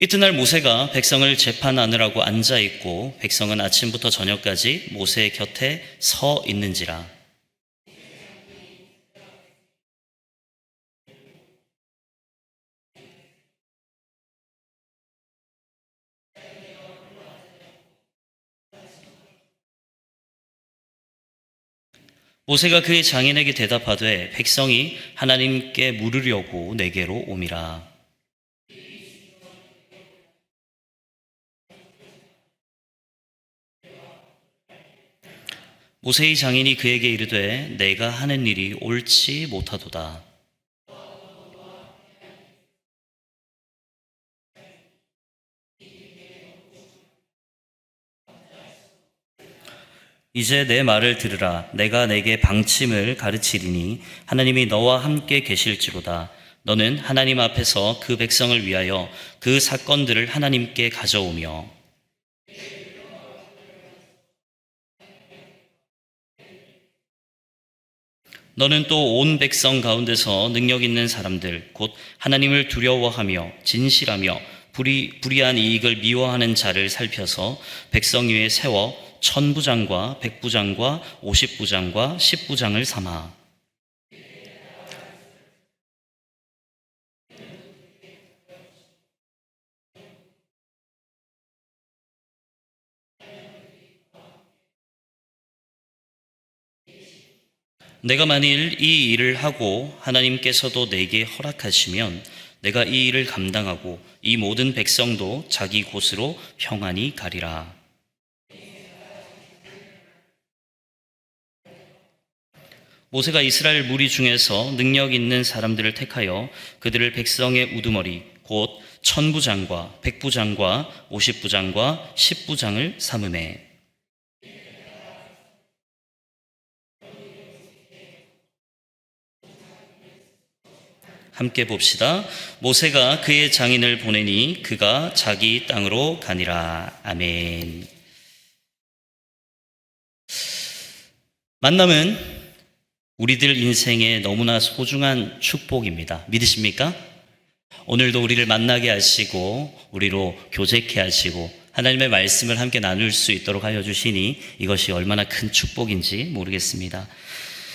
이튿날 모세가 백성을 재판하느라고 앉아 있고 백성은 아침부터 저녁까지 모세 곁에 서 있는지라. 모세가 그의 장인에게 대답하되 백성이 하나님께 물으려고 내게로 오미라. 모세의 장인이 그에게 이르되 내가 하는 일이 옳지 못하도다. 이제 내 말을 들으라. 내가 내게 방침을 가르치리니 하나님이 너와 함께 계실지로다. 너는 하나님 앞에서 그 백성을 위하여 그 사건들을 하나님께 가져오며 너는 또 온 백성 가운데서 능력 있는 사람들 곧 하나님을 두려워하며 진실하며 불의한 이익을 미워하는 자를 살펴서 백성 위에 세워 1000부장과 100부장과 50부장과 10부장을 삼아 내가 만일 이 일을 하고 하나님께서도 내게 허락하시면 내가 이 일을 감당하고 이 모든 백성도 자기 곳으로 평안히 가리라. 모세가 이스라엘 무리 중에서 능력 있는 사람들을 택하여 그들을 백성의 우두머리 곧 1000부장과 100부장과 50부장과 10부장을 삼으매 함께 봅시다. 모세가 그의 장인을 보내니 그가 자기 땅으로 가니라. 아멘. 만남은 우리들 인생에 너무나 소중한 축복입니다. 믿으십니까? 오늘도 우리를 만나게 하시고 우리로 교제케 하시고 하나님의 말씀을 함께 나눌 수 있도록 하여 주시니 이것이 얼마나 큰 축복인지 모르겠습니다.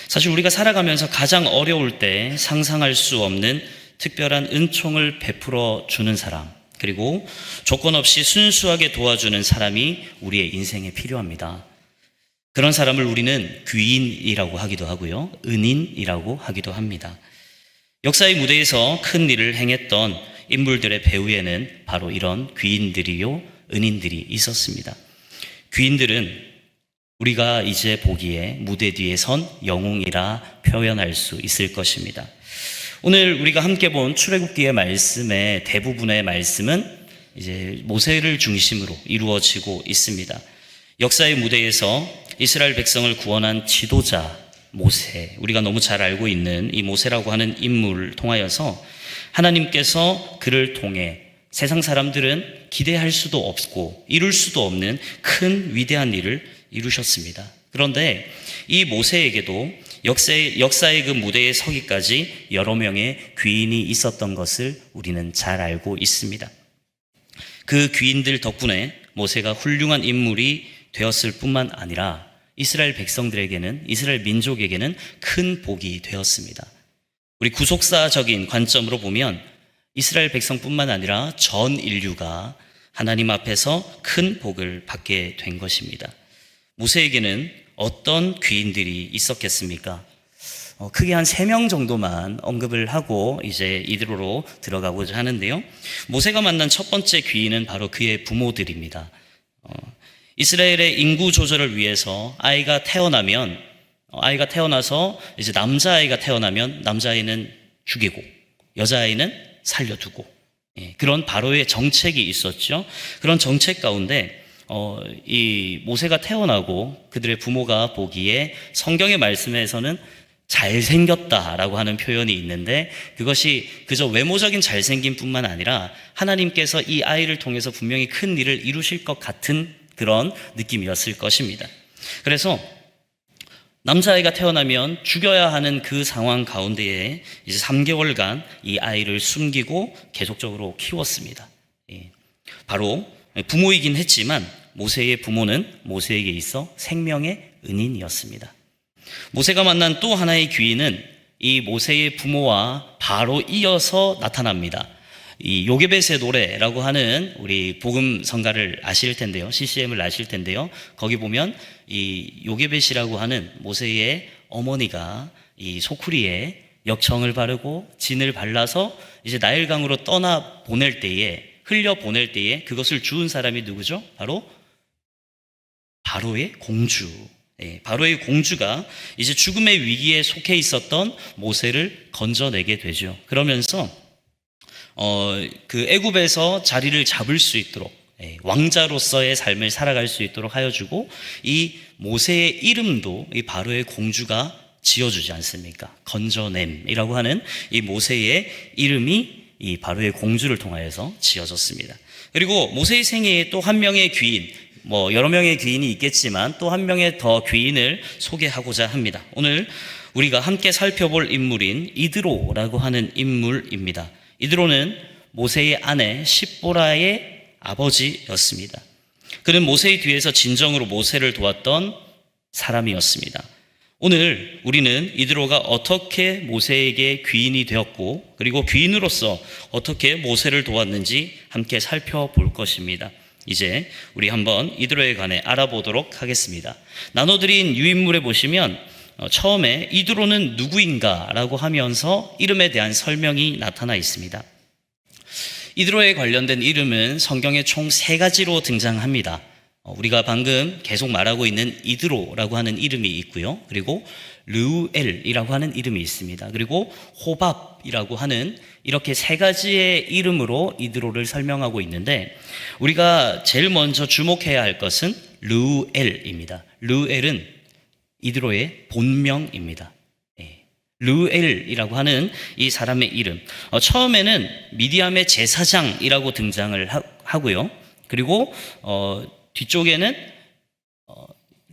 사실 우리가 살아가면서 가장 어려울 때 상상할 수 없는 특별한 은총을 베풀어 주는 사람, 그리고 조건 없이 순수하게 도와주는 사람이 우리의 인생에 필요합니다. 그런 사람을 우리는 귀인이라고 하기도 하고요, 은인이라고 하기도 합니다. 역사의 무대에서 큰 일을 행했던 인물들의 배후에는 바로 이런 귀인들이요, 은인들이 있었습니다. 귀인들은 우리가 이제 보기에 무대 뒤에 선 영웅이라 표현할 수 있을 것입니다. 오늘 우리가 함께 본 출애굽기의 말씀의 대부분의 말씀은 이제 모세를 중심으로 이루어지고 있습니다. 역사의 무대에서 이스라엘 백성을 구원한 지도자 모세, 우리가 너무 잘 알고 있는 이 모세라고 하는 인물을 통하여서 하나님께서 그를 통해 세상 사람들은 기대할 수도 없고 이룰 수도 없는 큰 위대한 일을 이루셨습니다. 그런데 이 모세에게도 역사의 그 무대에 서기까지 여러 명의 귀인이 있었던 것을 우리는 잘 알고 있습니다. 그 귀인들 덕분에 모세가 훌륭한 인물이 되었을 뿐만 아니라 이스라엘 백성들에게는, 이스라엘 민족에게는 큰 복이 되었습니다. 우리 구속사적인 관점으로 보면 이스라엘 백성뿐만 아니라 전 인류가 하나님 앞에서 큰 복을 받게 된 것입니다. 모세에게는 어떤 귀인들이 있었겠습니까? 크게 한 3명 정도만 언급을 하고 이제 이대로 들어가고자 하는데요. 모세가 만난 첫 번째 귀인은 바로 그의 부모들입니다. 이스라엘의 인구 조절을 위해서 아이가 태어나서 이제 남자아이가 태어나면 남자아이는 죽이고 여자아이는 살려두고, 그런 바로의 정책이 있었죠. 그런 정책 가운데 이 모세가 태어나고 그들의 부모가 보기에 성경의 말씀에서는 잘생겼다라고 하는 표현이 있는데 그것이 그저 외모적인 잘생김뿐만 아니라 하나님께서 이 아이를 통해서 분명히 큰 일을 이루실 것 같은 그런 느낌이었을 것입니다. 그래서 남자아이가 태어나면 죽여야 하는 그 상황 가운데에 이제 3개월간 이 아이를 숨기고 계속적으로 키웠습니다. 바로 부모이긴 했지만 모세의 부모는 모세에게 있어 생명의 은인이었습니다. 모세가 만난 또 하나의 귀인은 이 모세의 부모와 바로 이어서 나타납니다. 이 요게벳의 노래라고 하는 우리 복음 성가를 아실 텐데요. CCM을 아실 텐데요. 거기 보면 이 요게벳이라고 하는 모세의 어머니가 이 소쿠리에 역청을 바르고 진을 발라서 이제 나일강으로 떠나 보낼 때에, 흘려 보낼 때에 그것을 주운 사람이 누구죠? 바로 바로의 공주. 바로의 공주가 이제 죽음의 위기에 속해 있었던 모세를 건져내게 되죠. 그러면서 그 애굽에서 자리를 잡을 수 있도록, 왕자로서의 삶을 살아갈 수 있도록 하여주고, 이 모세의 이름도 이 바로의 공주가 지어주지 않습니까? 건져냄이라고 하는 이 모세의 이름이 이 바로의 공주를 통하여서 지어졌습니다. 그리고 모세의 생애에 또 한 명의 귀인, 여러 명의 귀인이 있겠지만 또 한 명의 더 귀인을 소개하고자 합니다. 오늘 우리가 함께 살펴볼 인물인 이드로라고 하는 인물입니다. 이드로는 모세의 아내 십보라의 아버지였습니다. 그는 모세의 뒤에서 진정으로 모세를 도왔던 사람이었습니다. 오늘 우리는 이드로가 어떻게 모세에게 귀인이 되었고, 그리고 귀인으로서 어떻게 모세를 도왔는지 함께 살펴볼 것입니다. 이제 우리 한번 이드로에 관해 알아보도록 하겠습니다. 나눠드린 유인물에 보시면 처음에 이드로는 누구인가 라고 하면서 이름에 대한 설명이 나타나 있습니다. 이드로에 관련된 이름은 성경에 총 3가지로 등장합니다. 우리가 방금 계속 말하고 있는 이드로라고 하는 이름이 있고요. 그리고 르우엘이라고 하는 이름이 있습니다. 그리고 호밥이라고 하는 이렇게 3가지의 이름으로 이드로를 설명하고 있는데, 우리가 제일 먼저 주목해야 할 것은 르우엘입니다. 르우엘은 이드로의 본명입니다. 르우엘이라고 하는 이 사람의 이름, 처음에는 미디암의 제사장이라고 등장을 하고요. 그리고 뒤쪽에는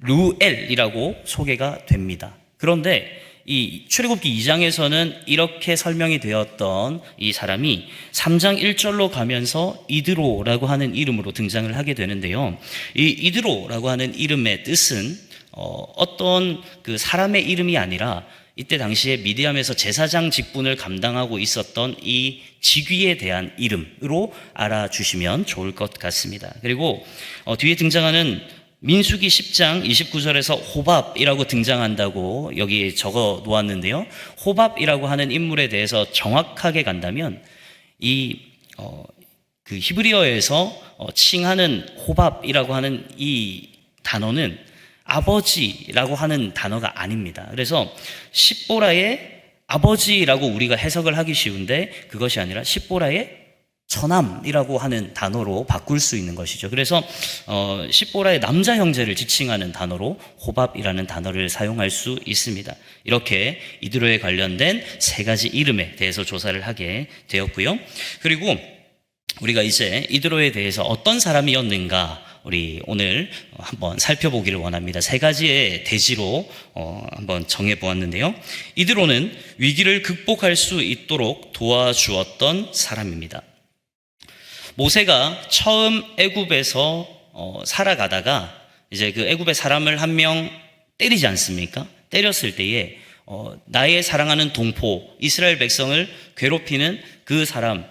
르우엘이라고 소개가 됩니다. 그런데 이 출애굽기 2장에서는 이렇게 설명이 되었던 이 사람이 3장 1절로 가면서 이드로라고 하는 이름으로 등장을 하게 되는데요. 이 이드로라고 하는 이름의 뜻은 어떤 그 사람의 이름이 아니라 이때 당시에 미디암에서 제사장 직분을 감당하고 있었던 이 직위에 대한 이름으로 알아주시면 좋을 것 같습니다. 그리고 뒤에 등장하는 민수기 10장 29절에서 호밥이라고 등장한다고 여기 적어 놓았는데요. 호밥이라고 하는 인물에 대해서 정확하게 간다면 그 히브리어에서 칭하는 호밥이라고 하는 이 단어는 아버지라고 하는 단어가 아닙니다. 그래서 십보라의 아버지라고 우리가 해석을 하기 쉬운데, 그것이 아니라 십보라의 처남이라고 하는 단어로 바꿀 수 있는 것이죠. 그래서 십보라의 남자 형제를 지칭하는 단어로 호밥이라는 단어를 사용할 수 있습니다. 이렇게 이드로에 관련된 3가지 이름에 대해서 조사를 하게 되었고요. 그리고 우리가 이제 이드로에 대해서 어떤 사람이었는가 우리 오늘 한번 살펴보기를 원합니다. 3가지의 대지로 한번 정해보았는데요. 이드로는 위기를 극복할 수 있도록 도와주었던 사람입니다. 모세가 처음 애굽에서 살아가다가 이제 그 애굽의 사람을 한 명 때리지 않습니까? 때렸을 때에 나의 사랑하는 동포 이스라엘 백성을 괴롭히는 그 사람,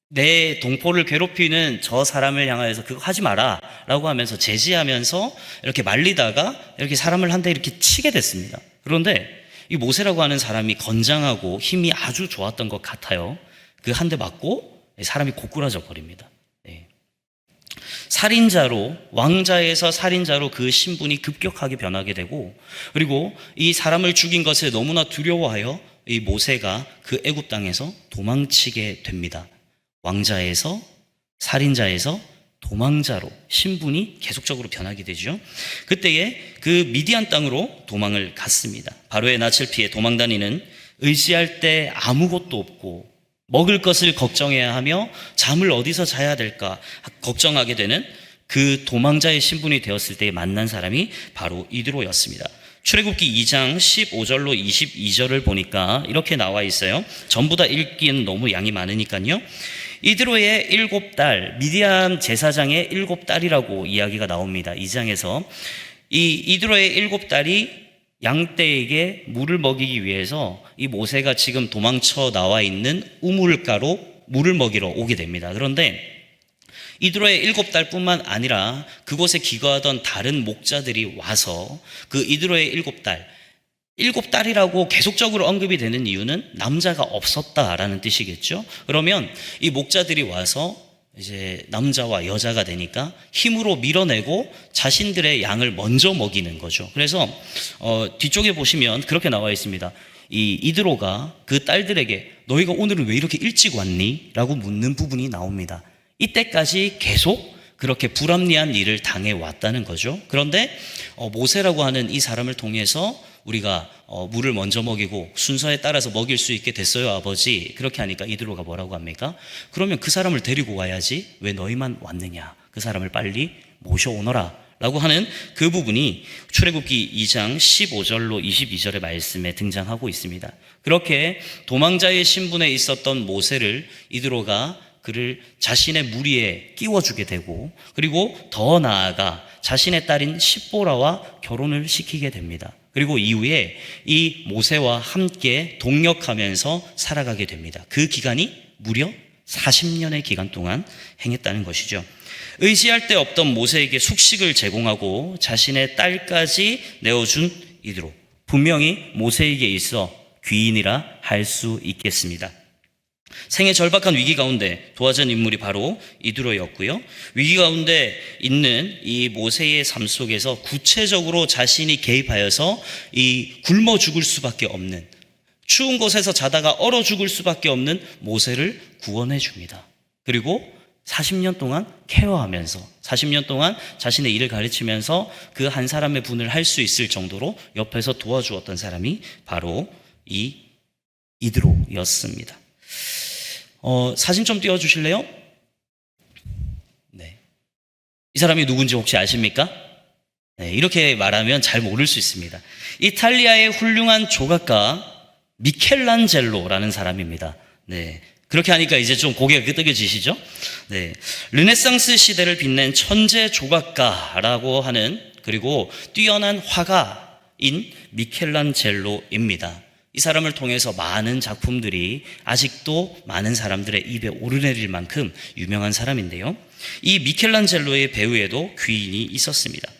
내 동포를 괴롭히는 저 사람을 향하여서 그거 하지 마라 라고 하면서 제지하면서 이렇게 말리다가 이렇게 사람을 한 대 이렇게 치게 됐습니다. 그런데 이 모세라고 하는 사람이 건장하고 힘이 아주 좋았던 것 같아요. 그 한 대 맞고 사람이 고꾸라져 버립니다. 살인자로, 왕자에서 살인자로 그 신분이 급격하게 변하게 되고, 그리고 이 사람을 죽인 것에 너무나 두려워하여 이 모세가 그 애굽 땅에서 도망치게 됩니다. 왕자에서 살인자에서 도망자로 신분이 계속적으로 변하게 되죠. 그때에 그 미디안 땅으로 도망을 갔습니다. 바로의 낯을 피해 도망다니는, 의지할 때 아무것도 없고 먹을 것을 걱정해야 하며 잠을 어디서 자야 될까 걱정하게 되는 그 도망자의 신분이 되었을 때 만난 사람이 바로 이드로였습니다. 출애굽기 2장 15절로 22절을 보니까 이렇게 나와 있어요. 전부 다 읽기는 너무 양이 많으니까요. 이드로의 7딸, 미디안 제사장의 7딸이라고 이야기가 나옵니다. 2장에서 이 이드로의 7딸이 양떼에게 물을 먹이기 위해서 이 모세가 지금 도망쳐 나와 있는 우물가로 물을 먹이러 오게 됩니다. 그런데 이드로의 7딸뿐만 아니라 그곳에 기거하던 다른 목자들이 와서 그 이드로의 7딸이라고 계속적으로 언급이 되는 이유는 남자가 없었다라는 뜻이겠죠. 그러면 이 목자들이 와서 이제 남자와 여자가 되니까 힘으로 밀어내고 자신들의 양을 먼저 먹이는 거죠. 그래서 뒤쪽에 보시면 그렇게 나와 있습니다. 이 이드로가 그 딸들에게 너희가 오늘은 왜 이렇게 일찍 왔니? 라고 묻는 부분이 나옵니다. 이때까지 계속 그렇게 불합리한 일을 당해왔다는 거죠. 그런데 모세라고 하는 이 사람을 통해서 우리가 물을 먼저 먹이고 순서에 따라서 먹일 수 있게 됐어요, 아버지. 그렇게 하니까 이드로가 뭐라고 합니까? 그러면 그 사람을 데리고 와야지 왜 너희만 왔느냐? 그 사람을 빨리 모셔오너라 라고 하는 그 부분이 출애굽기 2장 15절로 22절의 말씀에 등장하고 있습니다. 그렇게 도망자의 신분에 있었던 모세를 이드로가 그를 자신의 무리에 끼워주게 되고, 그리고 더 나아가 자신의 딸인 십보라와 결혼을 시키게 됩니다. 그리고 이후에 이 모세와 함께 동역하면서 살아가게 됩니다. 그 기간이 무려 40년의 기간 동안 행했다는 것이죠. 의지할 데 없던 모세에게 숙식을 제공하고 자신의 딸까지 내어준 이드로, 분명히 모세에게 있어 귀인이라 할 수 있겠습니다. 생의 절박한 위기 가운데 도와준 인물이 바로 이드로였고요. 위기 가운데 있는 이 모세의 삶 속에서 구체적으로 자신이 개입하여서 이 굶어 죽을 수밖에 없는, 추운 곳에서 자다가 얼어 죽을 수밖에 없는 모세를 구원해 줍니다. 그리고 40년 동안 케어하면서 40년 동안 자신의 일을 가르치면서 그 한 사람의 분을 할 수 있을 정도로 옆에서 도와주었던 사람이 바로 이 이드로였습니다. 사진 좀 띄워주실래요? 네. 이 사람이 누군지 혹시 아십니까? 네, 이렇게 말하면 잘 모를 수 있습니다. 이탈리아의 훌륭한 조각가 미켈란젤로라는 사람입니다. 네. 그렇게 하니까 이제 좀 고개가 끄덕여지시죠? 네. 르네상스 시대를 빛낸 천재 조각가라고 하는, 그리고 뛰어난 화가인 미켈란젤로입니다. 이 사람을 통해서 많은 작품들이 아직도 많은 사람들의 입에 오르내릴 만큼 유명한 사람인데요. 이 미켈란젤로의 배후에도 귀인이 있었습니다.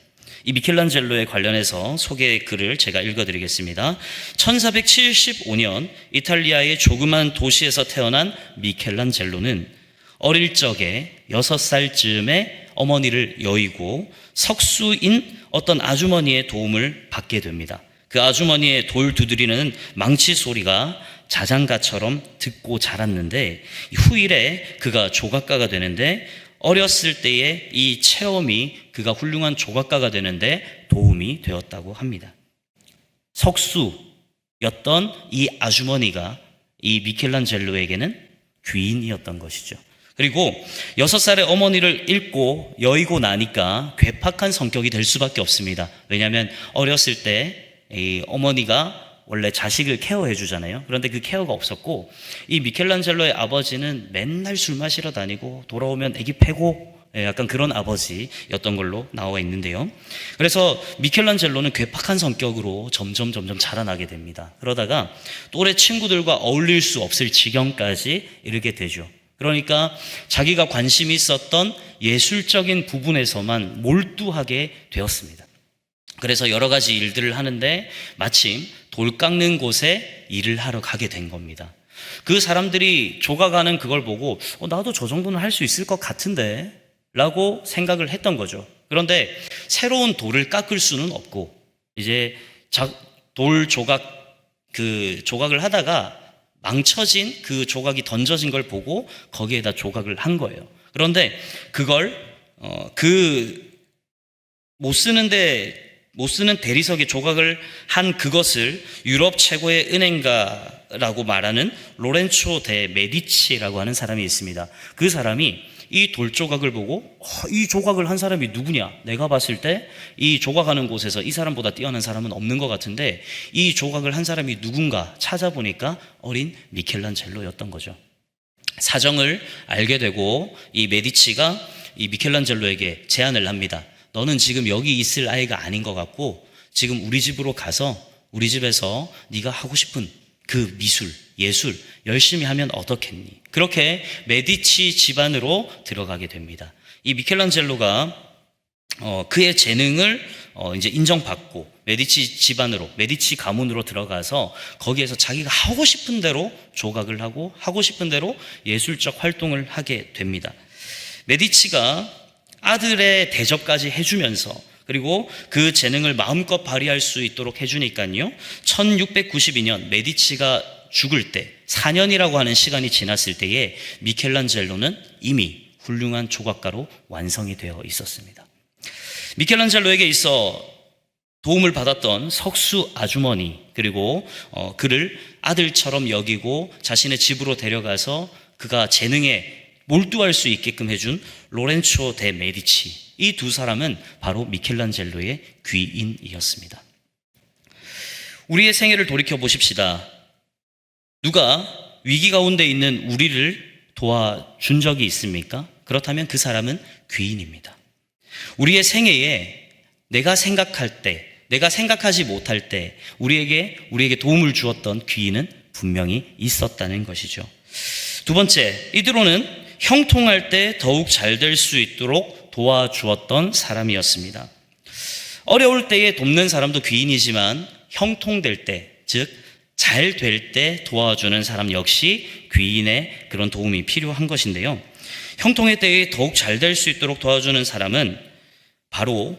이 미켈란젤로에 관련해서 소개 글을 제가 읽어드리겠습니다. 1475년 이탈리아의 조그만 도시에서 태어난 미켈란젤로는 어릴 적에 6살쯤에 어머니를 여의고 석수인 어떤 아주머니의 도움을 받게 됩니다. 그 아주머니의 돌 두드리는 망치 소리가 자장가처럼 듣고 자랐는데, 후일에 그가 조각가가 되는데, 어렸을 때의 이 체험이 그가 훌륭한 조각가가 되는데 도움이 되었다고 합니다. 석수였던 이 아주머니가 이 미켈란젤로에게는 귀인이었던 것이죠. 그리고 6살의 어머니를 잃고 여의고 나니까 괴팍한 성격이 될 수밖에 없습니다. 왜냐하면 어렸을 때 이 어머니가 원래 자식을 케어해 주잖아요. 그런데 그 케어가 없었고, 이 미켈란젤로의 아버지는 맨날 술 마시러 다니고 돌아오면 애기 패고 약간 그런 아버지였던 걸로 나와 있는데요. 그래서 미켈란젤로는 괴팍한 성격으로 점점 자라나게 됩니다. 그러다가 또래 친구들과 어울릴 수 없을 지경까지 이르게 되죠. 그러니까 자기가 관심이 있었던 예술적인 부분에서만 몰두하게 되었습니다. 그래서 여러 가지 일들을 하는데 마침 돌 깎는 곳에 일을 하러 가게 된 겁니다. 그 사람들이 조각하는 그걸 보고 나도 저 정도는 할 수 있을 것 같은데 라고 생각을 했던 거죠. 그런데 새로운 돌을 깎을 수는 없고, 이제 돌 조각을 하다가 망쳐진 그 조각이 던져진 걸 보고 거기에다 조각을 한 거예요. 그런데 그걸 못 쓰는 대리석에 조각을 한 그것을 유럽 최고의 은행가라고 말하는 로렌초 데 메디치라고 하는 사람이 있습니다. 그 사람이 이 돌조각을 보고 이 조각을 한 사람이 누구냐? 내가 봤을 때 이 조각하는 곳에서 이 사람보다 뛰어난 사람은 없는 것 같은데 이 조각을 한 사람이 누군가 찾아보니까 어린 미켈란젤로였던 거죠. 사정을 알게 되고 이 메디치가 이 미켈란젤로에게 제안을 합니다. 너는 지금 여기 있을 아이가 아닌 것 같고 지금 우리 집으로 가서 우리 집에서 네가 하고 싶은 그 미술, 예술 열심히 하면 어떻겠니? 그렇게 메디치 집안으로 들어가게 됩니다. 이 미켈란젤로가 그의 재능을 이제 인정받고 메디치 집안으로, 메디치 가문으로 들어가서 거기에서 자기가 하고 싶은 대로 조각을 하고 하고 싶은 대로 예술적 활동을 하게 됩니다. 메디치가 아들의 대접까지 해주면서 그리고 그 재능을 마음껏 발휘할 수 있도록 해주니까요. 1692년 메디치가 죽을 때 4년이라고 하는 시간이 지났을 때에 미켈란젤로는 이미 훌륭한 조각가로 완성이 되어 있었습니다. 미켈란젤로에게 있어 도움을 받았던 석수 아주머니 그리고 그를 아들처럼 여기고 자신의 집으로 데려가서 그가 재능에 몰두할 수 있게끔 해준 로렌초 데 메디치, 이 두 사람은 바로 미켈란젤로의 귀인이었습니다. 우리의 생애를 돌이켜 보십시다. 누가 위기 가운데 있는 우리를 도와준 적이 있습니까? 그렇다면 그 사람은 귀인입니다. 우리의 생애에 내가 생각할 때, 내가 생각하지 못할 때 우리에게 도움을 주었던 귀인은 분명히 있었다는 것이죠. 두 번째, 이드로는 형통할 때 더욱 잘 될 수 있도록 도와주었던 사람이었습니다. 어려울 때에 돕는 사람도 귀인이지만 형통될 때, 즉 잘 될 때 도와주는 사람 역시 귀인의 그런 도움이 필요한 것인데요. 형통의 때에 더욱 잘 될 수 있도록 도와주는 사람은 바로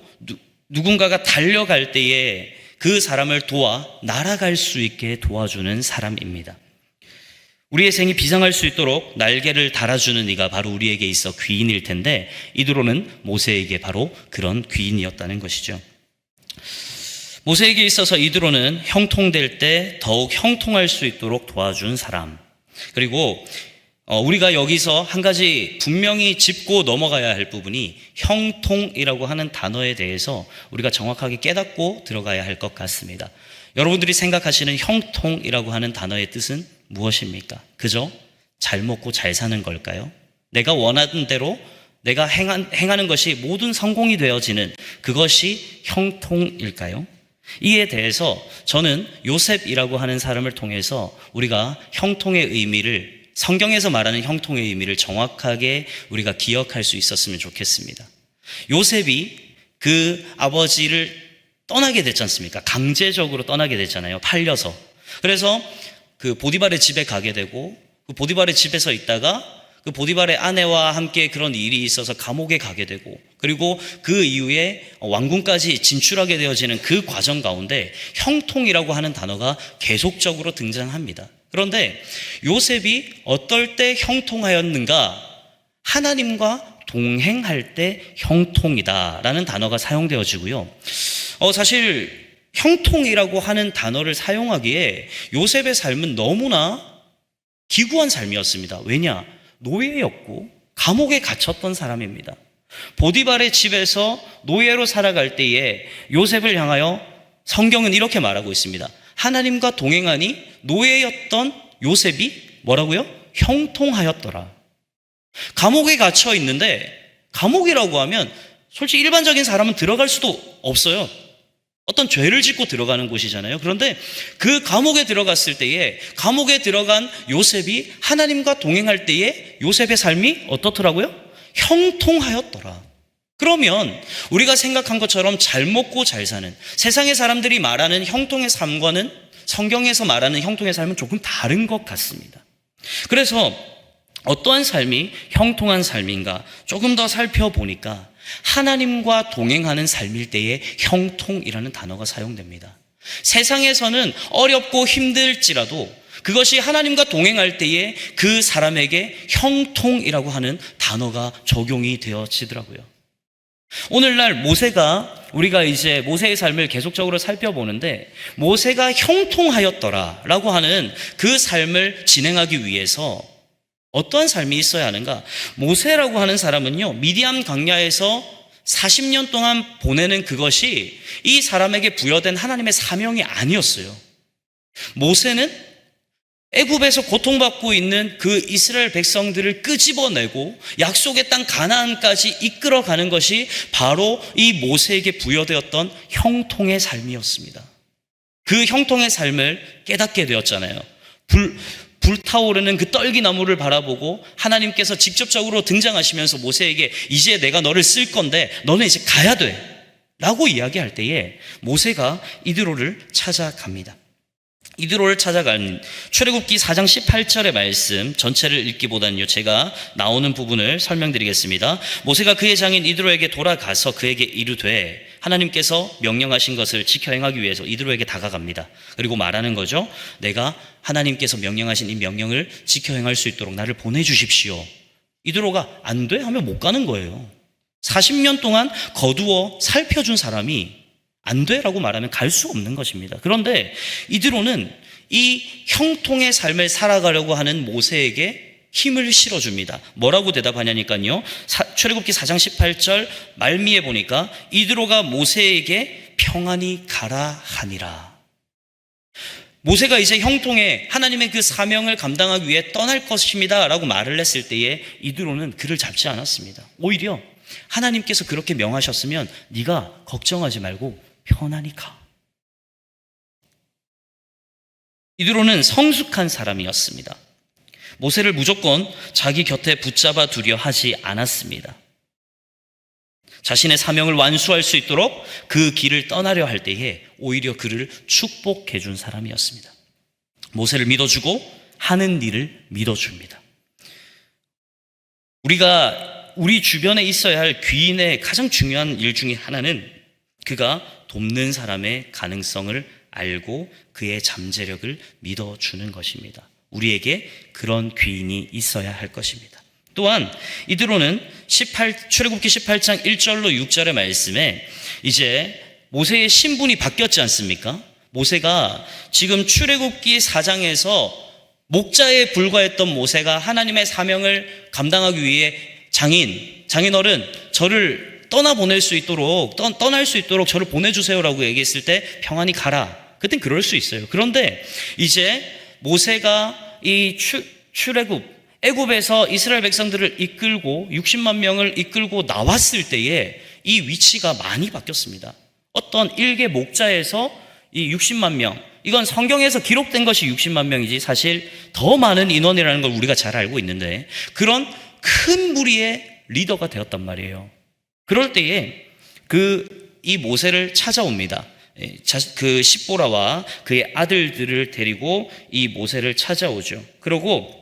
누군가가 달려갈 때에 그 사람을 도와 날아갈 수 있게 도와주는 사람입니다. 우리의 생이 비상할 수 있도록 날개를 달아주는 이가 바로 우리에게 있어 귀인일 텐데 이드로는 모세에게 바로 그런 귀인이었다는 것이죠. 모세에게 있어서 이드로는 형통될 때 더욱 형통할 수 있도록 도와준 사람, 그리고 우리가 여기서 한 가지 분명히 짚고 넘어가야 할 부분이 형통이라고 하는 단어에 대해서 우리가 정확하게 깨닫고 들어가야 할 것 같습니다. 여러분들이 생각하시는 형통이라고 하는 단어의 뜻은 무엇입니까? 그저 잘 먹고 잘 사는 걸까요? 내가 원하는 대로 내가 행하는 것이 모든 성공이 되어지는 그것이 형통일까요? 이에 대해서 저는 요셉이라고 하는 사람을 통해서 우리가 형통의 의미를, 성경에서 말하는 형통의 의미를 정확하게 우리가 기억할 수 있었으면 좋겠습니다. 요셉이 그 아버지를 떠나게 됐지 않습니까? 강제적으로 떠나게 됐잖아요. 팔려서. 그래서 그 보디발의 집에 가게 되고 그 보디발의 집에서 있다가 그 보디발의 아내와 함께 그런 일이 있어서 감옥에 가게 되고 그리고 그 이후에 왕궁까지 진출하게 되어지는 그 과정 가운데 형통이라고 하는 단어가 계속적으로 등장합니다. 그런데 요셉이 어떨 때 형통하였는가? 하나님과 동행할 때 형통이다라는 단어가 사용되어지고요. 사실 형통이라고 하는 단어를 사용하기에 요셉의 삶은 너무나 기구한 삶이었습니다. 왜냐? 노예였고 감옥에 갇혔던 사람입니다. 보디발의 집에서 노예로 살아갈 때에 요셉을 향하여 성경은 이렇게 말하고 있습니다. 하나님과 동행하니 노예였던 요셉이 뭐라고요? 형통하였더라. 감옥에 갇혀 있는데, 감옥이라고 하면 솔직히 일반적인 사람은 들어갈 수도 없어요. 어떤 죄를 짓고 들어가는 곳이잖아요. 그런데 그 감옥에 들어갔을 때에 감옥에 들어간 요셉이 하나님과 동행할 때에 요셉의 삶이 어떻더라고요? 형통하였더라. 그러면 우리가 생각한 것처럼 잘 먹고 잘 사는, 세상의 사람들이 말하는 형통의 삶과는, 성경에서 말하는 형통의 삶은 조금 다른 것 같습니다. 그래서 어떠한 삶이 형통한 삶인가 조금 더 살펴보니까 하나님과 동행하는 삶일 때에 형통이라는 단어가 사용됩니다. 세상에서는 어렵고 힘들지라도 그것이 하나님과 동행할 때에 그 사람에게 형통이라고 하는 단어가 적용이 되어지더라고요. 오늘날 모세가, 우리가 이제 모세의 삶을 계속적으로 살펴보는데 모세가 형통하였더라 라고 하는 그 삶을 진행하기 위해서 어떠한 삶이 있어야 하는가? 모세라고 하는 사람은요, 미디안 광야에서 40년 동안 보내는 그것이 이 사람에게 부여된 하나님의 사명이 아니었어요. 모세는 애굽에서 고통받고 있는 그 이스라엘 백성들을 끄집어내고 약속의 땅 가나안까지 이끌어가는 것이 바로 이 모세에게 부여되었던 형통의 삶이었습니다. 그 형통의 삶을 깨닫게 되었잖아요. 불타오르는 그 떨기나무를 바라보고 하나님께서 직접적으로 등장하시면서 모세에게 이제 내가 너를 쓸 건데 너는 이제 가야 돼 라고 이야기할 때에 모세가 이드로를 찾아갑니다. 이드로를 찾아간 출애굽기 4장 18절의 말씀 전체를 읽기보다는요, 제가 나오는 부분을 설명드리겠습니다. 모세가 그의 장인 이드로에게 돌아가서 그에게 이르되, 하나님께서 명령하신 것을 지켜 행하기 위해서 이드로에게 다가갑니다. 그리고 말하는 거죠. 내가 하나님께서 명령하신 이 명령을 지켜 행할 수 있도록 나를 보내주십시오. 이드로가 안 돼? 하면 못 가는 거예요. 40년 동안 거두어 살펴준 사람이 안 돼라고 말하면 갈 수 없는 것입니다. 그런데 이드로는 이 형통의 삶을 살아가려고 하는 모세에게 힘을 실어줍니다. 뭐라고 대답하냐니까요. 출애굽기 4장 18절 말미에 보니까 이드로가 모세에게 평안히 가라 하니라. 모세가 이제 형통의 하나님의 그 사명을 감당하기 위해 떠날 것입니다 라고 말을 했을 때에 이드로는 그를 잡지 않았습니다. 오히려 하나님께서 그렇게 명하셨으면 네가 걱정하지 말고 편안히 가. 이드로는 성숙한 사람이었습니다. 모세를 무조건 자기 곁에 붙잡아 두려 하지 않았습니다. 자신의 사명을 완수할 수 있도록 그 길을 떠나려 할 때에 오히려 그를 축복해 준 사람이었습니다. 모세를 믿어주고 하는 일을 믿어줍니다. 우리가 우리 주변에 있어야 할 귀인의 가장 중요한 일 중에 하나는 그가 돕는 사람의 가능성을 알고 그의 잠재력을 믿어주는 것입니다. 우리에게 그런 귀인이 있어야 할 것입니다. 또한 이드로는 출애굽기 18장 1절로 6절의 말씀에 이제 모세의 신분이 바뀌었지 않습니까? 모세가 지금 출애굽기 4장에서 목자에 불과했던 모세가 하나님의 사명을 감당하기 위해 장인어른 저를 떠날 수 있도록 저를 보내주세요라고 얘기했을 때 평안히 가라. 그땐 그럴 수 있어요. 그런데 이제 모세가 이 애굽에서 이스라엘 백성들을 이끌고 60만 명을 이끌고 나왔을 때에 이 위치가 많이 바뀌었습니다. 어떤 일개 목자에서 이 60만 명, 이건 성경에서 기록된 것이 60만 명이지 사실 더 많은 인원이라는 걸 우리가 잘 알고 있는데 그런 큰 무리의 리더가 되었단 말이에요. 그럴 때에 이 모세를 찾아옵니다. 그 십보라와 그의 아들들을 데리고 이 모세를 찾아오죠. 그리고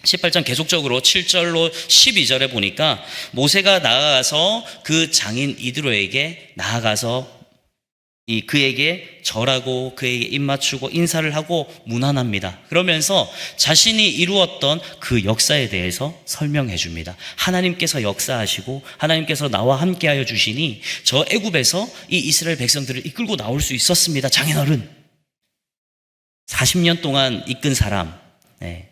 18장 계속적으로 7절로 12절에 보니까 모세가 나아가서 그 장인 이드로에게 나아가서 그에게 절하고 그에게 입맞추고 인사를 하고 문안합니다. 그러면서 자신이 이루었던 그 역사에 대해서 설명해 줍니다. 하나님께서 역사하시고 하나님께서 나와 함께하여 주시니 저 애굽에서 이 이스라엘 백성들을 이끌고 나올 수 있었습니다. 장인어른, 40년 동안 이끈 사람,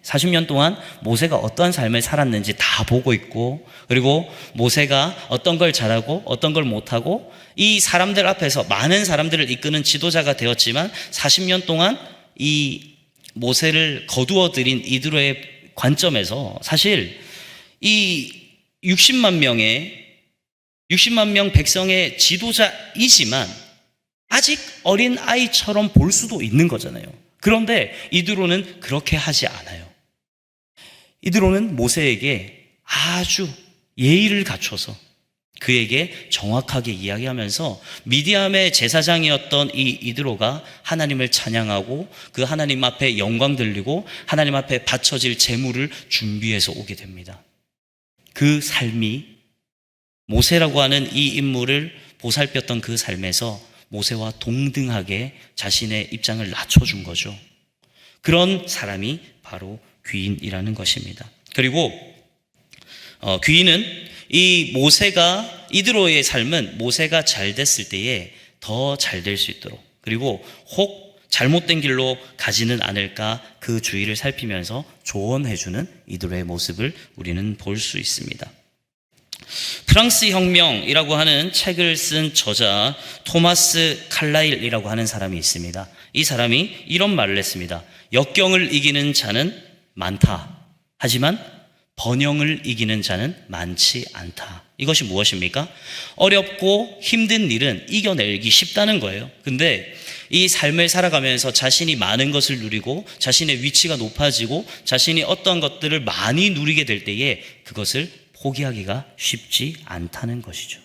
40년 동안 모세가 어떠한 삶을 살았는지 다 보고 있고, 그리고 모세가 어떤 걸 잘하고 어떤 걸 못하고 이 사람들 앞에서 많은 사람들을 이끄는 지도자가 되었지만 40년 동안 이 모세를 거두어들인 이드로의 관점에서 사실 이 60만 명 백성의 지도자이지만 아직 어린 아이처럼 볼 수도 있는 거잖아요. 그런데 이드로는 그렇게 하지 않아요. 이드로는 모세에게 아주 예의를 갖춰서 그에게 정확하게 이야기하면서 미디안의 제사장이었던 이 이드로가 하나님을 찬양하고 그 하나님 앞에 영광 돌리고 하나님 앞에 바쳐질 제물을 준비해서 오게 됩니다. 그 삶이 모세라고 하는 이 인물을 보살폈던 그 삶에서 모세와 동등하게 자신의 입장을 낮춰준 거죠. 그런 사람이 바로 귀인이라는 것입니다. 그리고 귀인은 이 이드로의 삶은 모세가 잘 됐을 때에 더 잘 될 수 있도록, 그리고 혹 잘못된 길로 가지는 않을까 그 주의를 살피면서 조언해주는 이드로의 모습을 우리는 볼 수 있습니다. 프랑스 혁명이라고 하는 책을 쓴 저자 토마스 칼라일이라고 하는 사람이 있습니다. 이 사람이 이런 말을 했습니다. 역경을 이기는 자는 많다. 하지만 번영을 이기는 자는 많지 않다. 이것이 무엇입니까? 어렵고 힘든 일은 이겨내기 쉽다는 거예요. 근데 이 삶을 살아가면서 자신이 많은 것을 누리고 자신의 위치가 높아지고 자신이 어떤 것들을 많이 누리게 될 때에 그것을 포기하기가 쉽지 않다는 것이죠.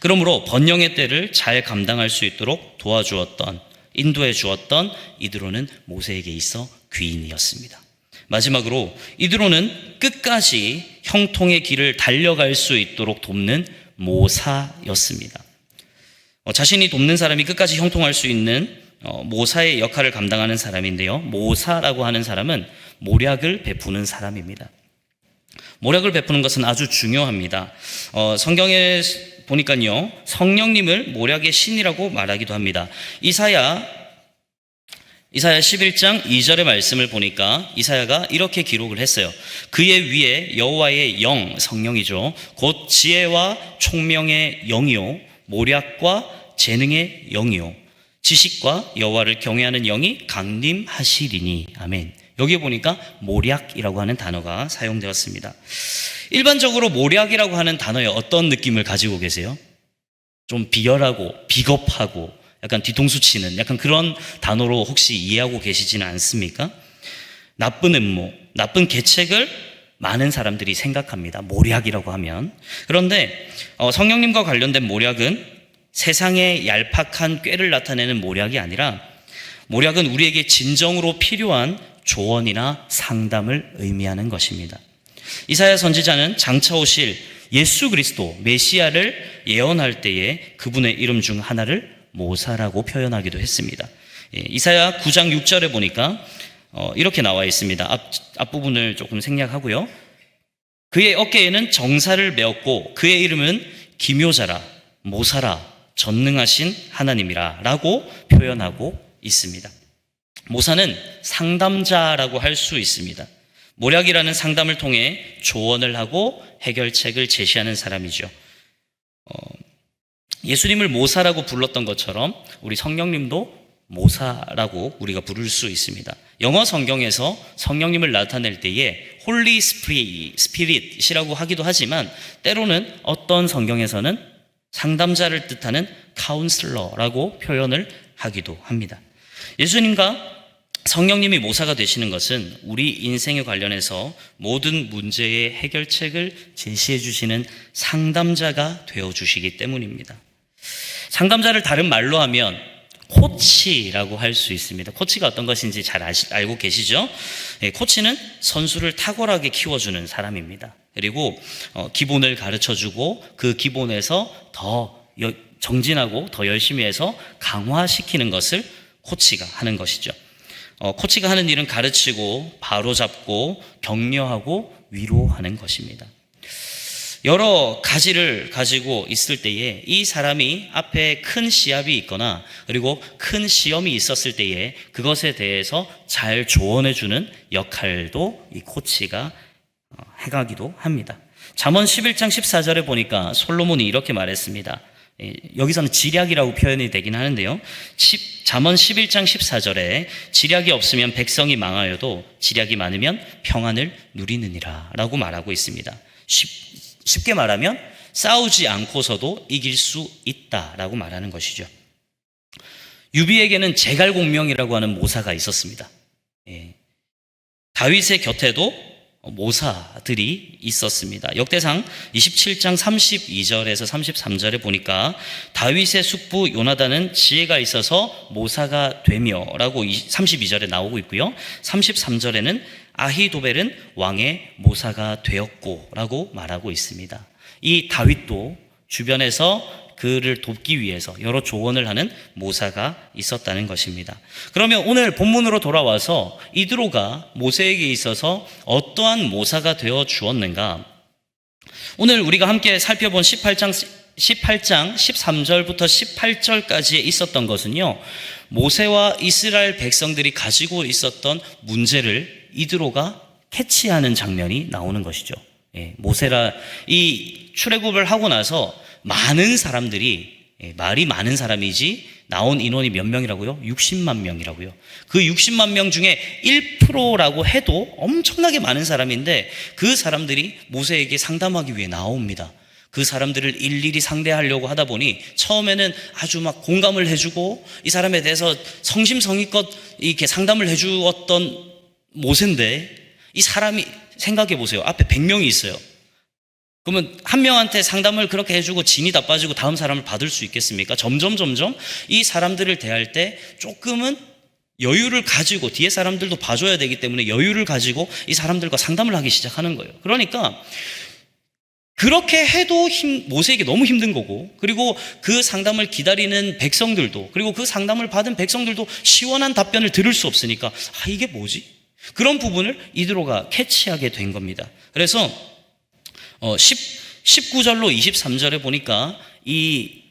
그러므로 번영의 때를 잘 감당할 수 있도록 도와주었던, 인도해 주었던 이드로는 모세에게 있어 귀인이었습니다. 마지막으로 이드로는 끝까지 형통의 길을 달려갈 수 있도록 돕는 모사였습니다. 자신이 돕는 사람이 끝까지 형통할 수 있는 모사의 역할을 감당하는 사람인데요. 모사라고 하는 사람은 모략을 베푸는 사람입니다. 모략을 베푸는 것은 아주 중요합니다. 성경에 보니까요, 성령님을 모략의 신이라고 말하기도 합니다. 이사야 11장 2절의 말씀을 보니까 이사야가 이렇게 기록을 했어요. 그의 위에 여호와의 영, 성령이죠. 곧 지혜와 총명의 영이요, 모략과 재능의 영이요, 지식과 여호와를 경외하는 영이 강림하시리니. 아멘. 여기에 보니까 모략이라고 하는 단어가 사용되었습니다. 일반적으로 모략이라고 하는 단어에 어떤 느낌을 가지고 계세요? 좀 비열하고 비겁하고 약간 뒤통수 치는 약간 그런 단어로 혹시 이해하고 계시지는 않습니까? 나쁜 음모, 나쁜 계책을 많은 사람들이 생각합니다. 모략이라고 하면. 그런데 성령님과 관련된 모략은 세상의 얄팍한 꾀를 나타내는 모략이 아니라 모략은 우리에게 진정으로 필요한 조언이나 상담을 의미하는 것입니다. 이사야 선지자는 장차 오실 예수 그리스도 메시아를 예언할 때에 그분의 이름 중 하나를 모사라고 표현하기도 했습니다. 이사야 9장 6절에 보니까 이렇게 나와 있습니다. 앞부분을 조금 생략하고요. 그의 어깨에는 정사를 메었고 그의 이름은 기묘자라, 모사라, 전능하신 하나님이라 라고 표현하고 있습니다. 모사는 상담자라고 할 수 있습니다. 모략이라는 상담을 통해 조언을 하고 해결책을 제시하는 사람이죠. 예수님을 모사라고 불렀던 것처럼 우리 성령님도 모사라고 우리가 부를 수 있습니다. 영어 성경에서 성령님을 나타낼 때에 홀리 스피릿이라고 하기도 하지만 때로는 어떤 성경에서는 상담자를 뜻하는 카운슬러라고 표현을 하기도 합니다. 예수님과 성령님이 모사가 되시는 것은 우리 인생에 관련해서 모든 문제의 해결책을 제시해 주시는 상담자가 되어 주시기 때문입니다. 상담자를 다른 말로 하면 코치라고 할 수 있습니다. 코치가 어떤 것인지 잘 알고 계시죠? 코치는 선수를 탁월하게 키워주는 사람입니다. 그리고 기본을 가르쳐주고 그 기본에서 더 정진하고 더 열심히 해서 강화시키는 것을 코치가 하는 것이죠. 코치가 하는 일은 가르치고 바로잡고 격려하고 위로하는 것입니다. 여러 가지를 가지고 있을 때에 이 사람이 앞에 큰 시합이 있거나 그리고 큰 시험이 있었을 때에 그것에 대해서 잘 조언해주는 역할도 이 코치가 해가기도 합니다. 잠언 11장 14절에 보니까 솔로몬이 이렇게 말했습니다. 여기서는 지략이라고 표현이 되긴 하는데요. 잠언 11장 14절에 지략이 없으면 백성이 망하여도 지략이 많으면 평안을 누리느니라 라고 말하고 있습니다. 쉽게 말하면 싸우지 않고서도 이길 수 있다라고 말하는 것이죠. 유비에게는 제갈공명이라고 하는 모사가 있었습니다. 다윗의 곁에도 모사들이 있었습니다. 역대상 27장 32절에서 33절에 보니까 다윗의 숙부 요나단은 지혜가 있어서 모사가 되며 라고 32절에 나오고 있고요. 33절에는 아히도벨은 왕의 모사가 되었고 라고 말하고 있습니다. 이 다윗도 주변에서 그를 돕기 위해서 여러 조언을 하는 모사가 있었다는 것입니다. 그러면 오늘 본문으로 돌아와서 이드로가 모세에게 있어서 어떠한 모사가 되어 주었는가? 오늘 우리가 함께 살펴본 18장 13절부터 18절까지에 있었던 것은요, 모세와 이스라엘 백성들이 가지고 있었던 문제를 이드로가 캐치하는 장면이 나오는 것이죠. 모세라 이 출애굽을 하고 나서 많은 사람들이 말이 많은 사람이지 나온 인원이 몇 명이라고요? 60만 명이라고요. 그 60만 명 중에 1%라고 해도 엄청나게 많은 사람인데 그 사람들이 모세에게 상담하기 위해 나옵니다. 그 사람들을 일일이 상대하려고 하다 보니 처음에는 아주 막 공감을 해주고 이 사람에 대해서 성심성의껏 이렇게 상담을 해주었던 모세인데 이 사람이 생각해 보세요. 앞에 100명이 있어요. 그러면 한 명한테 상담을 그렇게 해주고 진이 다 빠지고 다음 사람을 받을 수 있겠습니까? 점점 이 사람들을 대할 때 조금은 여유를 가지고 뒤에 사람들도 봐줘야 되기 때문에 여유를 가지고 이 사람들과 상담을 하기 시작하는 거예요. 그러니까 그렇게 해도 모세에게 너무 힘든 거고, 그리고 그 상담을 기다리는 백성들도, 그리고 그 상담을 받은 백성들도 시원한 답변을 들을 수 없으니까 이게 뭐지? 그런 부분을 이드로가 캐치하게 된 겁니다. 그래서 19절로 23절에 보니까 이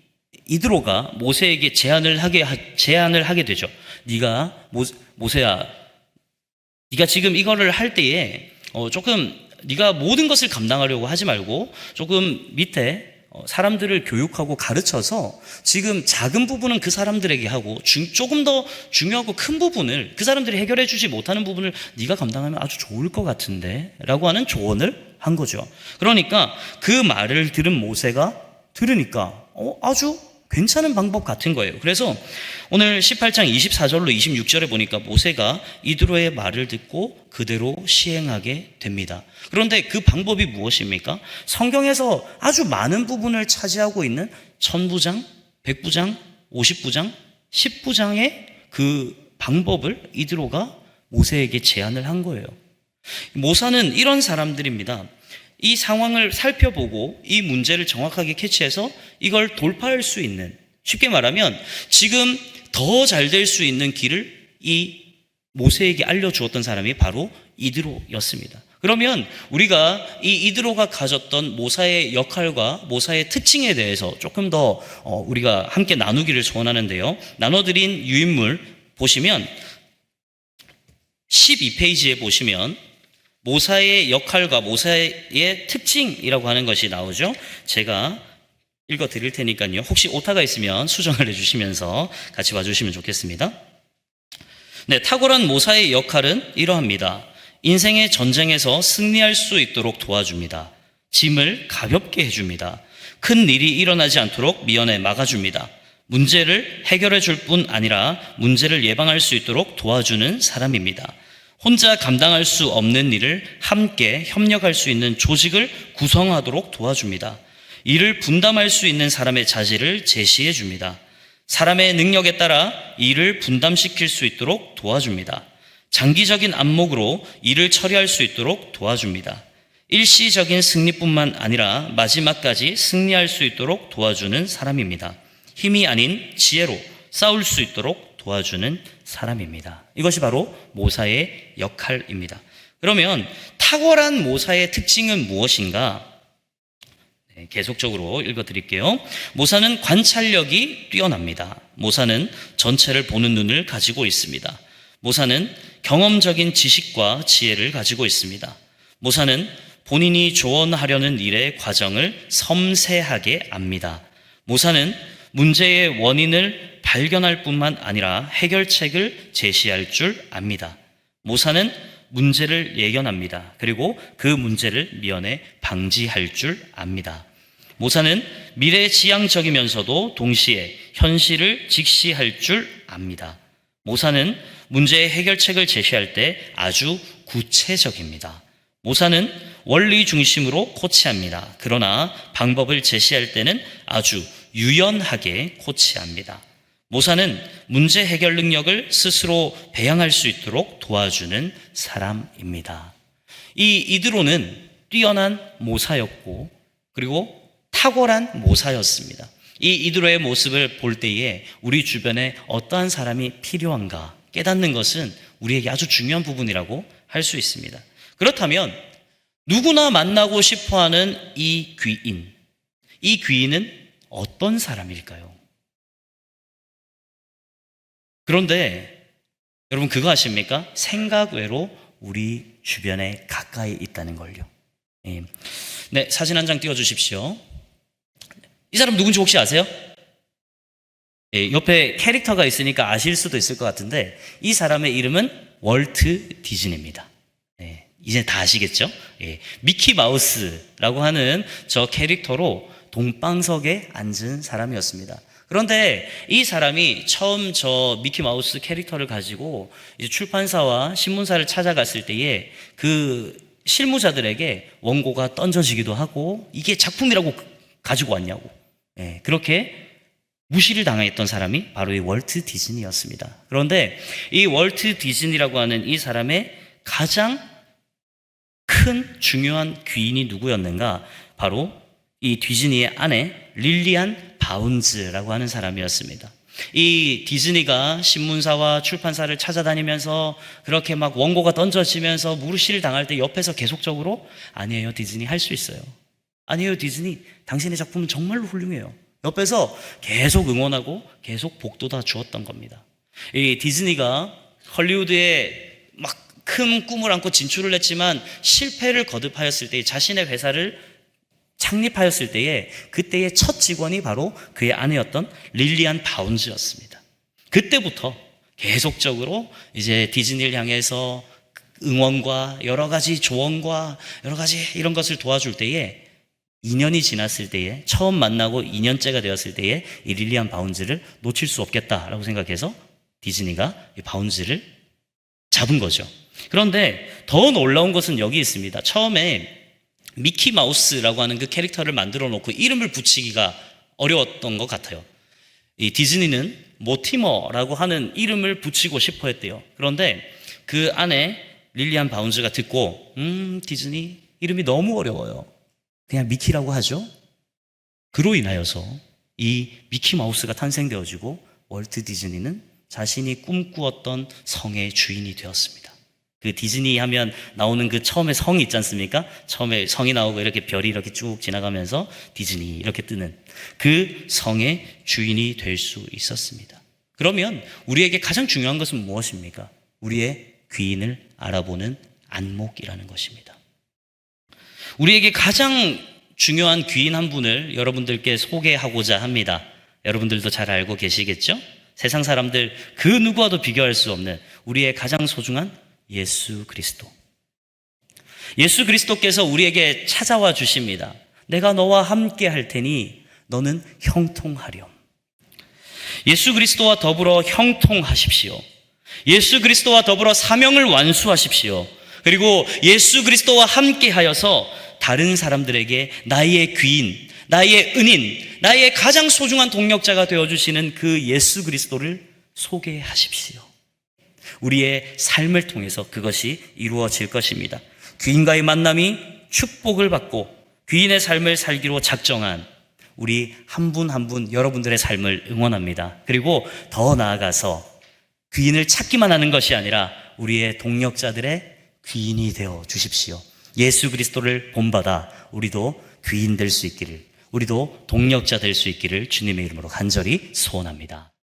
이드로가 모세에게 제안을 하게 되죠. 네가 모세야, 네가 지금 이거를 할 때에 조금 네가 모든 것을 감당하려고 하지 말고 조금 밑에 사람들을 교육하고 가르쳐서 지금 작은 부분은 그 사람들에게 하고 조금 더 중요하고 큰 부분을 그 사람들이 해결해 주지 못하는 부분을 네가 감당하면 아주 좋을 것 같은데 라고 하는 조언을 한 거죠. 그러니까 그 말을 들은 모세가 들으니까 아주 괜찮은 방법 같은 거예요. 그래서 오늘 18장 24절로 26절에 보니까 모세가 이드로의 말을 듣고 그대로 시행하게 됩니다. 그런데 그 방법이 무엇입니까? 성경에서 아주 많은 부분을 차지하고 있는 1000부장, 100부장, 50부장, 10부장의 그 방법을 이드로가 모세에게 제안을 한 거예요. 모사는 이런 사람들입니다. 이 상황을 살펴보고 이 문제를 정확하게 캐치해서 이걸 돌파할 수 있는, 쉽게 말하면 지금 더 잘 될 수 있는 길을 이 모세에게 알려주었던 사람이 바로 이드로였습니다. 그러면 우리가 이 이드로가 가졌던 모사의 역할과 모사의 특징에 대해서 조금 더 우리가 함께 나누기를 소원하는데요. 나눠드린 유인물 보시면 12페이지에 보시면 모사의 역할과 모사의 특징이라고 하는 것이 나오죠. 제가 읽어 드릴 테니까요. 혹시 오타가 있으면 수정을 해주시면서 같이 봐주시면 좋겠습니다. 네, 탁월한 모사의 역할은 이러합니다. 인생의 전쟁에서 승리할 수 있도록 도와줍니다. 짐을 가볍게 해줍니다. 큰 일이 일어나지 않도록 미연에 막아줍니다. 문제를 해결해 줄 뿐 아니라 문제를 예방할 수 있도록 도와주는 사람입니다. 혼자 감당할 수 없는 일을 함께 협력할 수 있는 조직을 구성하도록 도와줍니다. 일을 분담할 수 있는 사람의 자질을 제시해 줍니다. 사람의 능력에 따라 일을 분담시킬 수 있도록 도와줍니다. 장기적인 안목으로 일을 처리할 수 있도록 도와줍니다. 일시적인 승리뿐만 아니라 마지막까지 승리할 수 있도록 도와주는 사람입니다. 힘이 아닌 지혜로 싸울 수 있도록 도와주는 사람입니다. 이것이 바로 모사의 역할입니다. 그러면 탁월한 모사의 특징은 무엇인가? 계속적으로 읽어드릴게요. 모사는 관찰력이 뛰어납니다. 모사는 전체를 보는 눈을 가지고 있습니다. 모사는 경험적인 지식과 지혜를 가지고 있습니다. 모사는 본인이 조언하려는 일의 과정을 섬세하게 압니다. 모사는 문제의 원인을 발견할 뿐만 아니라 해결책을 제시할 줄 압니다. 모사는 문제를 예견합니다. 그리고 그 문제를 미연에 방지할 줄 압니다. 모사는 미래지향적이면서도 동시에 현실을 직시할 줄 압니다. 모사는 문제의 해결책을 제시할 때 아주 구체적입니다. 모사는 원리 중심으로 코치합니다. 그러나 방법을 제시할 때는 아주 유연하게 코치합니다. 모사는 문제 해결 능력을 스스로 배양할 수 있도록 도와주는 사람입니다. 이 이드로는 뛰어난 모사였고 그리고 탁월한 모사였습니다. 이 이드로의 모습을 볼 때에 우리 주변에 어떠한 사람이 필요한가 깨닫는 것은 우리에게 아주 중요한 부분이라고 할 수 있습니다. 그렇다면 누구나 만나고 싶어하는 이 귀인은 어떤 사람일까요? 그런데 여러분 그거 아십니까? 생각 외로 우리 주변에 가까이 있다는 걸요. 예. 네, 사진 한 장 띄워주십시오. 이 사람 누군지 혹시 아세요? 예, 옆에 캐릭터가 있으니까 아실 수도 있을 것 같은데 이 사람의 이름은 월트 디즈니입니다. 예, 이제 다 아시겠죠? 예, 미키 마우스라고 하는 저 캐릭터로 동방석에 앉은 사람이었습니다. 그런데 이 사람이 처음 저 미키 마우스 캐릭터를 가지고 이제 출판사와 신문사를 찾아갔을 때에 그 실무자들에게 원고가 던져지기도 하고 이게 작품이라고 가지고 왔냐고, 예, 그렇게 무시를 당했던 사람이 바로 이 월트 디즈니였습니다. 그런데 이 월트 디즈니라고 하는 이 사람의 가장 큰 중요한 귀인이 누구였는가? 바로 이 디즈니의 아내 릴리안 바운즈라고 하는 사람이었습니다. 이 디즈니가 신문사와 출판사를 찾아다니면서 그렇게 막 원고가 던져지면서 무시를 당할 때 옆에서 계속적으로 아니에요 디즈니 할 수 있어요. 아니에요 디즈니 당신의 작품은 정말로 훌륭해요. 옆에서 계속 응원하고 계속 복돋아 주었던 겁니다. 이 디즈니가 헐리우드에 막 큰 꿈을 안고 진출을 했지만 실패를 거듭하였을 때 자신의 회사를 창립하였을 때에 그때의 첫 직원이 바로 그의 아내였던 릴리안 바운즈였습니다. 그때부터 계속적으로 이제 디즈니를 향해서 응원과 여러 가지 조언과 여러 가지 이런 것을 도와줄 때에 2년이 지났을 때에 처음 만나고 2년째가 되었을 때에 이 릴리안 바운즈를 놓칠 수 없겠다라고 생각해서 디즈니가 이 바운즈를 잡은 거죠. 그런데 더 놀라운 것은 여기 있습니다. 처음에 미키 마우스라고 하는 그 캐릭터를 만들어 놓고 이름을 붙이기가 어려웠던 것 같아요. 이 디즈니는 모티머라고 하는 이름을 붙이고 싶어 했대요. 그런데 그 안에 릴리안 바운즈가 듣고 디즈니 이름이 너무 어려워요. 그냥 미키라고 하죠. 그로 인하여서 이 미키 마우스가 탄생되어지고 월트 디즈니는 자신이 꿈꾸었던 성의 주인이 되었습니다. 그 디즈니 하면 나오는 그 처음에 성이 있지 않습니까? 처음에 성이 나오고 이렇게 별이 이렇게 쭉 지나가면서 디즈니 이렇게 뜨는 그 성의 주인이 될 수 있었습니다. 그러면 우리에게 가장 중요한 것은 무엇입니까? 우리의 귀인을 알아보는 안목이라는 것입니다. 우리에게 가장 중요한 귀인 한 분을 여러분들께 소개하고자 합니다. 여러분들도 잘 알고 계시겠죠? 세상 사람들 그 누구와도 비교할 수 없는 우리의 가장 소중한 예수 그리스도. 예수 그리스도께서 우리에게 찾아와 주십니다. 내가 너와 함께 할 테니 너는 형통하렴. 예수 그리스도와 더불어 형통하십시오. 예수 그리스도와 더불어 사명을 완수하십시오. 그리고 예수 그리스도와 함께 하여서 다른 사람들에게 나의 귀인, 나의 은인, 나의 가장 소중한 동력자가 되어주시는 그 예수 그리스도를 소개하십시오. 우리의 삶을 통해서 그것이 이루어질 것입니다. 귀인과의 만남이 축복을 받고 귀인의 삶을 살기로 작정한 우리 한 분 한 분 여러분들의 삶을 응원합니다. 그리고 더 나아가서 귀인을 찾기만 하는 것이 아니라 우리의 동력자들의 귀인이 되어 주십시오. 예수 그리스도를 본받아 우리도 귀인 될 수 있기를, 우리도 동력자 될 수 있기를 주님의 이름으로 간절히 소원합니다.